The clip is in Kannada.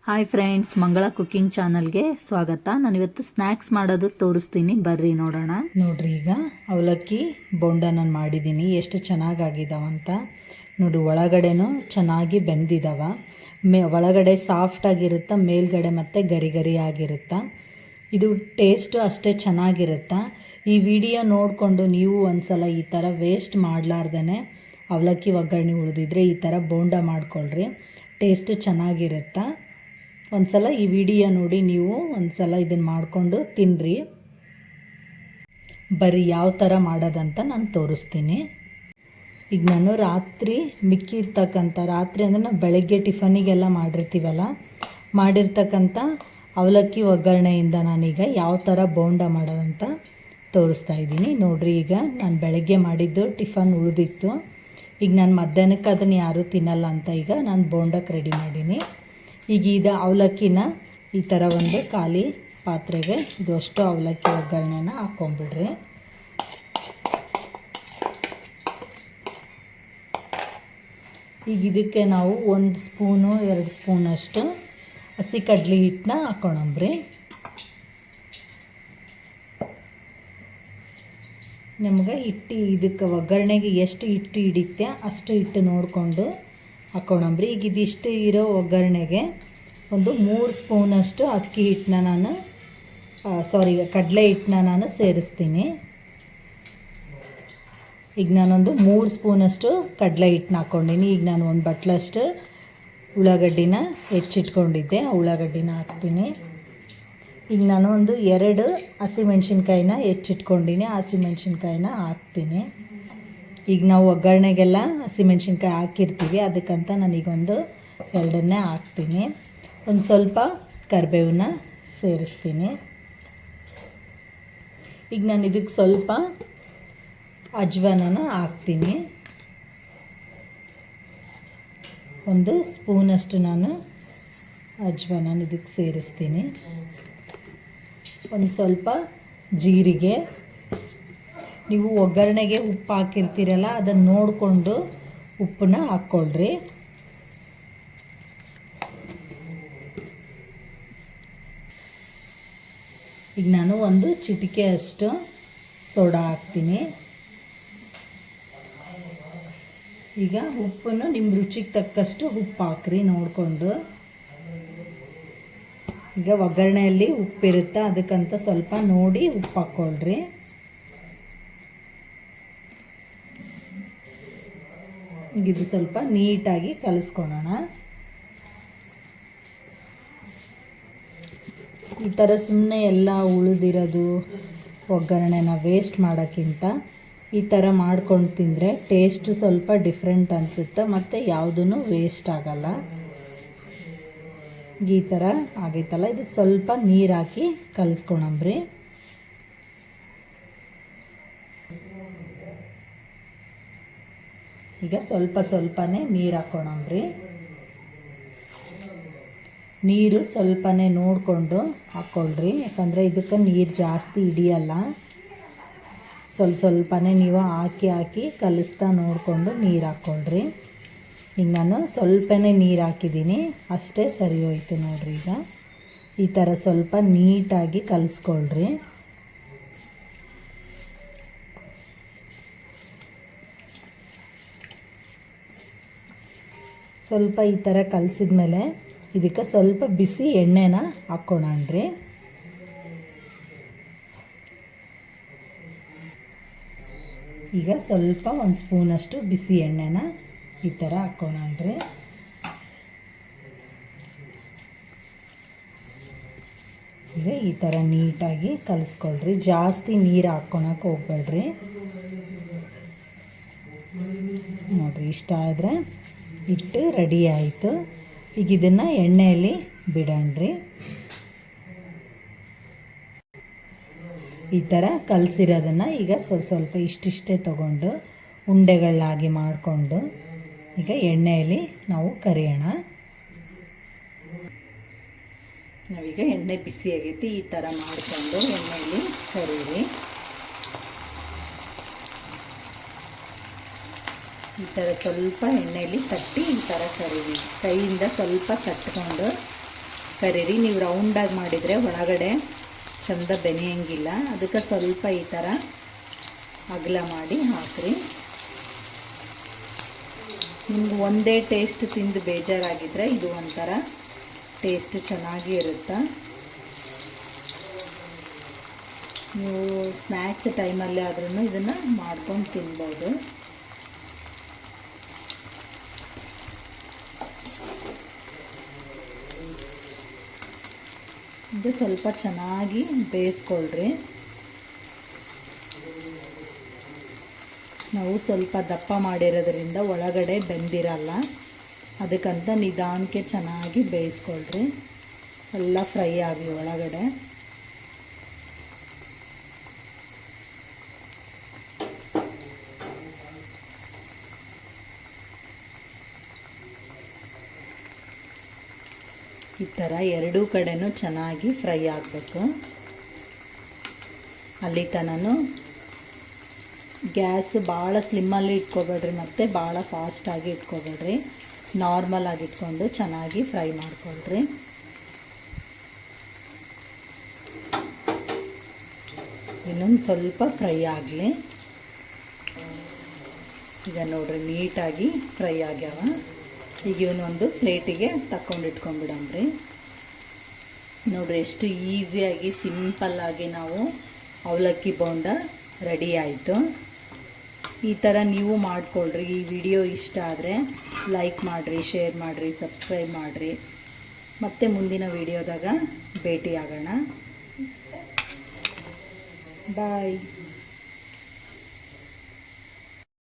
ಹಾಯ್ ಫ್ರೆಂಡ್ಸ್, ಮಂಗಳ ಕುಕ್ಕಿಂಗ್ ಚಾನಲ್ಗೆ ಸ್ವಾಗತ. ನಾನಿವತ್ತು ಸ್ನ್ಯಾಕ್ಸ್ ಮಾಡೋದು ತೋರಿಸ್ತೀನಿ, ಬರ್ರಿ ನೋಡೋಣ. ನೋಡ್ರಿ, ಈಗ ಅವಲಕ್ಕಿ ಬೋಂಡ ನಾನು ಮಾಡಿದ್ದೀನಿ. ಎಷ್ಟು ಚೆನ್ನಾಗಾಗಿದ್ದಾವಂತ ನೋಡಿ. ಒಳಗಡೆನೂ ಚೆನ್ನಾಗಿ ಬೆಂದಿದ್ದಾವ. ಒಳಗಡೆ ಸಾಫ್ಟಾಗಿರುತ್ತೆ, ಮೇಲ್ಗಡೆ ಮತ್ತು ಗರಿ ಗರಿ ಆಗಿರುತ್ತೆ. ಇದು ಟೇಸ್ಟು ಅಷ್ಟೇ ಚೆನ್ನಾಗಿರುತ್ತೆ. ಈ ವಿಡಿಯೋ ನೋಡಿಕೊಂಡು ನೀವು ಒಂದ್ಸಲ ಈ ಥರ ವೇಸ್ಟ್ ಮಾಡಲಾರ್ದೇ ಅವಲಕ್ಕಿ ಒಗ್ಗರಣೆ ಉಳಿದಿದ್ರೆ ಈ ಥರ ಬೋಂಡ ಮಾಡ್ಕೊಳ್ರಿ. ಟೇಸ್ಟ್ ಚೆನ್ನಾಗಿರುತ್ತೆ. ಒಂದು ಸಲ ಈ ವಿಡಿಯೋ ನೋಡಿ ನೀವು ಒಂದು ಸಲ ಇದನ್ನು ಮಾಡಿಕೊಂಡು ತಿನ್ನಿರಿ. ಬರೀ ಯಾವ ಥರ ಮಾಡೋದಂತ ನಾನು ತೋರಿಸ್ತೀನಿ. ಈಗ ನಾನು ರಾತ್ರಿ ಮಿಕ್ಕಿರ್ತಕ್ಕಂಥ, ರಾತ್ರಿ ಅಂದರೆ ನಾವು ಬೆಳಗ್ಗೆ ಟಿಫನಿಗೆಲ್ಲ ಮಾಡಿರ್ತಕ್ಕಂಥ ಅವಲಕ್ಕಿ ಒಗ್ಗರಣೆಯಿಂದ ನಾನೀಗ ಯಾವ ಥರ ಬೋಂಡ ಮಾಡೋದಂತ ತೋರಿಸ್ತಾ ಇದ್ದೀನಿ. ನೋಡಿರಿ, ಈಗ ನಾನು ಬೆಳಗ್ಗೆ ಮಾಡಿದ್ದು ಟಿಫನ್ ಉಳಿದಿತ್ತು. ಈಗ ನಾನು ಮಧ್ಯಾಹ್ನಕ್ಕೆ ಅದನ್ನು ಯಾರೂ ತಿನ್ನಲ್ಲ ಅಂತ ಈಗ ನಾನು ಬೋಂಡಕ್ಕೆ ರೆಡಿ ಮಾಡೀನಿ. ಈಗ ಇದು ಅವಲಕ್ಕಿನ ಈ ಥರ ಒಂದು ಖಾಲಿ ಪಾತ್ರೆಗೆ ಇದು ಅಷ್ಟು ಅವಲಕ್ಕಿ ಒಗ್ಗರಣೆನ ಹಾಕ್ಕೊಂಬಿಡ್ರಿ. ಈಗ ಇದಕ್ಕೆ ನಾವು 1 ಸ್ಪೂನು 2 ಸ್ಪೂನಷ್ಟು ಹಸಿ ಕಡ್ಲೆ ಹಿಟ್ಟನ್ನ ಹಾಕ್ಕೊಳಂಬ್ರಿ. ನಮ್ಗೆ ಹಿಟ್ಟು ಇದಕ್ಕೆ ಒಗ್ಗರಣೆಗೆ ಎಷ್ಟು ಹಿಟ್ಟು ಹಿಡಿಯುತ್ತೆ ಅಷ್ಟು ಹಿಟ್ಟು ನೋಡಿಕೊಂಡು ಹಾಕ್ಕೊಳಂಬ್ರಿ. ಈಗ ಇದಿಷ್ಟು ಇರೋ ಒಗ್ಗರಣೆಗೆ ಒಂದು 3 ಸ್ಪೂನಷ್ಟು ಅಕ್ಕಿ ಹಿಟ್ಟನ್ನ ಕಡಲೆ ಹಿಟ್ಟನ್ನ ನಾನು ಸೇರಿಸ್ತೀನಿ. ಈಗ ನಾನೊಂದು 3 ಸ್ಪೂನಷ್ಟು ಕಡಲೆ ಹಿಟ್ಟನ್ನ ಹಾಕ್ಕೊಂಡಿನಿ. ಈಗ ನಾನು ಒಂದು ಬಟ್ಲಷ್ಟು ಉಳ್ಳಾಗಡ್ಡಿನ ಹೆಚ್ಚಿಟ್ಕೊಂಡಿದ್ದೆ, ಆ ಉಳ್ಳಾಗಡ್ಡಿನ ಹಾಕ್ತೀನಿ. ಈಗ ನಾನು ಒಂದು 2 ಹಸಿಮೆಣ್ಸಿನ್ಕಾಯಿನ ಹೆಚ್ಚಿಟ್ಕೊಂಡಿನಿ, ಹಸಿಮೆಣ್ಸಿನ್ಕಾಯಿನ ಹಾಕ್ತೀನಿ. ಈಗ ನಾವು ಒಗ್ಗರಣೆಗೆಲ್ಲ ಹಸಿಮೆಣ್ಸಿನ್ಕಾಯಿ ಹಾಕಿರ್ತೀವಿ, ಅದಕ್ಕಂತ ನಾನೀಗೊಂದು 2 ಹಾಕ್ತೀನಿ. ಒಂದು ಸ್ವಲ್ಪ ಕರಿಬೇವನ್ನ ಸೇರಿಸ್ತೀನಿ. ಈಗ ನಾನು ಇದಕ್ಕೆ ಸ್ವಲ್ಪ ಅಜ್ವಾನನ ಹಾಕ್ತೀನಿ. 1 ಸ್ಪೂನಷ್ಟು ನಾನು ಅಜ್ವಾನ ಇದಕ್ಕೆ ಸೇರಿಸ್ತೀನಿ. ಒಂದು ಸ್ವಲ್ಪ ಜೀರಿಗೆ. ನೀವು ಒಗ್ಗರಣೆಗೆ ಉಪ್ಪು ಹಾಕಿರ್ತೀರಲ್ಲ, ಅದನ್ನು ನೋಡಿಕೊಂಡು ಉಪ್ಪನ್ನ ಹಾಕ್ಕೊಳ್ರಿ. ಈಗ ನಾನು ಒಂದು ಚಿಟಿಕೆ ಅಷ್ಟು ಸೋಡಾ ಹಾಕ್ತೀನಿ. ಈಗ ಉಪ್ಪನ್ನು ನಿಮ್ಮ ರುಚಿಗೆ ತಕ್ಕಷ್ಟು ಉಪ್ಪು ಹಾಕ್ರಿ ನೋಡಿಕೊಂಡು. ಈಗ ಒಗ್ಗರಣೆಯಲ್ಲಿ ಉಪ್ಪಿರುತ್ತೆ, ಅದಕ್ಕಂತ ಸ್ವಲ್ಪ ನೋಡಿ ಉಪ್ಪು ಹಾಕ್ಕೊಳ್ರಿ. ಈಗ ಇದು ಸ್ವಲ್ಪ ನೀಟಾಗಿ ಕಲಿಸ್ಕೊಳ್ಳೋಣ. ಈ ಥರ ಸುಮ್ಮನೆ ಎಲ್ಲ ಉಳಿದಿರೋದು ಒಗ್ಗರಣೆನ ವೇಸ್ಟ್ ಮಾಡೋಕ್ಕಿಂತ ಈ ಥರ ಮಾಡ್ಕೊಂಡು ತಿಂದರೆ ಟೇಸ್ಟು ಸ್ವಲ್ಪ ಡಿಫ್ರೆಂಟ್ ಅನಿಸುತ್ತೆ, ಮತ್ತು ಯಾವುದೂ ವೇಸ್ಟ್ ಆಗಲ್ಲ. ಈ ಥರ ಆಗೈತಲ್ಲ, ಇದಕ್ಕೆ ಸ್ವಲ್ಪ ನೀರು ಹಾಕಿ ಕಲಿಸ್ಕೊಳಂಬ್ರಿ. ಈಗ ಸ್ವಲ್ಪನೇ ನೀರು ಹಾಕ್ಕೊಳಂಬ್ರಿ. ನೀರು ಸ್ವಲ್ಪನೇ ನೋಡಿಕೊಂಡು ಹಾಕ್ಕೊಳ್ರಿ, ಯಾಕಂದರೆ ಇದಕ್ಕೆ ನೀರು ಜಾಸ್ತಿ ಹಿಡಿಯಲ್ಲ. ಸ್ವಲ್ಪನೇ ನೀವು ಹಾಕಿ ಕಲಿಸ್ತಾ ನೋಡಿಕೊಂಡು ನೀರು ಹಾಕ್ಕೊಳ್ರಿ. ಈಗ ನಾನು ಸ್ವಲ್ಪನೇ ನೀರು ಹಾಕಿದ್ದೀನಿ, ಅಷ್ಟೇ ಸರಿ ಹೋಯ್ತು ನೋಡ್ರಿ. ಈಗ ಈ ಥರ ಸ್ವಲ್ಪ ನೀಟಾಗಿ ಕಲಿಸ್ಕೊಳ್ರಿ. ಸ್ವಲ್ಪ ಈ ಥರ ಕಲಸಿದ್ಮೇಲೆ ಇದಕ್ಕೆ ಸ್ವಲ್ಪ ಬಿಸಿ ಎಣ್ಣೆನ ಹಾಕ್ಕೊಳಣ್ರಿ. ಈಗ ಸ್ವಲ್ಪ 1 ಸ್ಪೂನಷ್ಟು ಬಿಸಿ ಎಣ್ಣೆನ ಈ ಥರ ಹಾಕ್ಕೊಳಣ್ರಿ. ಈಗ ಈ ಥರ ನೀಟಾಗಿ ಕಲಿಸ್ಕೊಳ್ರಿ. ಜಾಸ್ತಿ ನೀರು ಹಾಕ್ಕೊಳಕ್ಕೆ ಹೋಗ್ಬೇಡ್ರಿ. ನೋಡಿರಿ, ಇಷ್ಟ ಆದರೆ ಹಿಟ್ಟು ರೆಡಿ ಆಯಿತು. ಈಗ ಇದನ್ನು ಎಣ್ಣೆಯಲ್ಲಿ ಬಿಡಣ್ರಿ. ಈ ಥರ ಕಲಸಿರೋದನ್ನು ಈಗ ಸ್ವಲ್ಪ ಇಷ್ಟಿಷ್ಟೇ ತೊಗೊಂಡು ಉಂಡೆಗಳಾಗಿ ಮಾಡಿಕೊಂಡು ಈಗ ಎಣ್ಣೆಯಲ್ಲಿ ನಾವು ಕರಿಯೋಣ. ನಾವೀಗ ಎಣ್ಣೆ ಬಿಸಿ ಆಗೈತಿ, ಈ ಥರ ಮಾಡಿಕೊಂಡು ಎಣ್ಣೆಯಲ್ಲಿ ಕರೀರಿ. ಈ ಥರ ಸ್ವಲ್ಪ ಎಣ್ಣೆಯಲ್ಲಿ ತಟ್ಟಿ ಈ ಥರ ಕರೀರಿ. ಕೈಯಿಂದ ಸ್ವಲ್ಪ ತಟ್ಕೊಂಡು ಕರೀರಿ. ನೀವು ರೌಂಡಾಗಿ ಮಾಡಿದರೆ ಒಳಗಡೆ ಚಂದ ಬೆನೆಯಂಗಿಲ್ಲ, ಅದಕ್ಕೆ ಸ್ವಲ್ಪ ಈ ಥರ ಅಗಲ ಮಾಡಿ ಹಾಕ್ರಿ. ನಿಮ್ಗೆ ಒಂದೇ ಟೇಸ್ಟ್ ತಿಂದು ಬೇಜಾರಾಗಿದ್ದರೆ ಇದು ಒಂಥರ ಟೇಸ್ಟ್ ಚೆನ್ನಾಗಿ ಇರುತ್ತೆ. ನೀವು ಸ್ನ್ಯಾಕ್ಸ್ ಟೈಮಲ್ಲಿ ಆದ್ರೂ ಇದನ್ನು ಮಾಡ್ಕೊಂಡು ತಿನ್ಬೋದು. ಇದು ಸ್ವಲ್ಪ ಚೆನ್ನಾಗಿ ಬೇಯಿಸ್ಕೊಳ್ರಿ. ನಾವು ಸ್ವಲ್ಪ ದಪ್ಪ ಮಾಡಿರೋದ್ರಿಂದ ಒಳಗಡೆ ಬೆಂದಿರಲ್ಲ, ಅದಕ್ಕಂತ ನಿಧಾನಕ್ಕೆ ಚೆನ್ನಾಗಿ ಬೇಯಿಸ್ಕೊಳ್ರಿ. ಎಲ್ಲ ಫ್ರೈ ಆಗಲಿ ಒಳಗಡೆ. ಈ ಥರ ಎರಡೂ ಕಡೆನೂ ಚೆನ್ನಾಗಿ ಫ್ರೈ ಆಗಬೇಕು. ಅಲ್ಲಿ ತನಕ ಗ್ಯಾಸ್ ಭಾಳ ಸ್ಲಿಮ್ಮಲ್ಲಿ ಇಟ್ಕೋಬೇಡ್ರಿ, ಮತ್ತು ಭಾಳ ಫಾಸ್ಟಾಗಿ ಇಟ್ಕೋಬೇಡ್ರಿ. ನಾರ್ಮಲಾಗಿ ಇಟ್ಕೊಂಡು ಚೆನ್ನಾಗಿ ಫ್ರೈ ಮಾಡ್ಕೊಳ್ರಿ. ಇನ್ನೊಂದು ಸ್ವಲ್ಪ ಫ್ರೈ ಆಗಲಿ. ಈಗ ನೋಡ್ರಿ ನೀಟಾಗಿ ಫ್ರೈ ಆಗ್ಯಾವ. ಈಗ ಇವನ್ನೊಂದು ಪ್ಲೇಟಿಗೆ ತಕ್ಕೊಂಡು ಇಟ್ಕೊಂಡ್ಬಿಡಮ್ರಿ. ನೋಡ್ರಿ ಎಷ್ಟು ಈಸಿಯಾಗಿ ಸಿಂಪಲ್ಲಾಗಿ ನಾವು ಅವಲಕ್ಕಿ ಬೋಂಡ ರೆಡಿ ಆಯಿತು. ಈ ಥರ ನೀವು ಮಾಡಿಕೊಳ್ರಿ. ಈ ವಿಡಿಯೋ ಇಷ್ಟ ಆದರೆ ಲೈಕ್ ಮಾಡಿರಿ, ಶೇರ್ ಮಾಡಿರಿ, ಸಬ್ಸ್ಕ್ರೈಬ್ ಮಾಡಿರಿ. ಮತ್ತೆ ಮುಂದಿನ ವಿಡಿಯೋದಾಗ ಭೇಟಿ ಆಗೋಣ. ಬಾಯ್.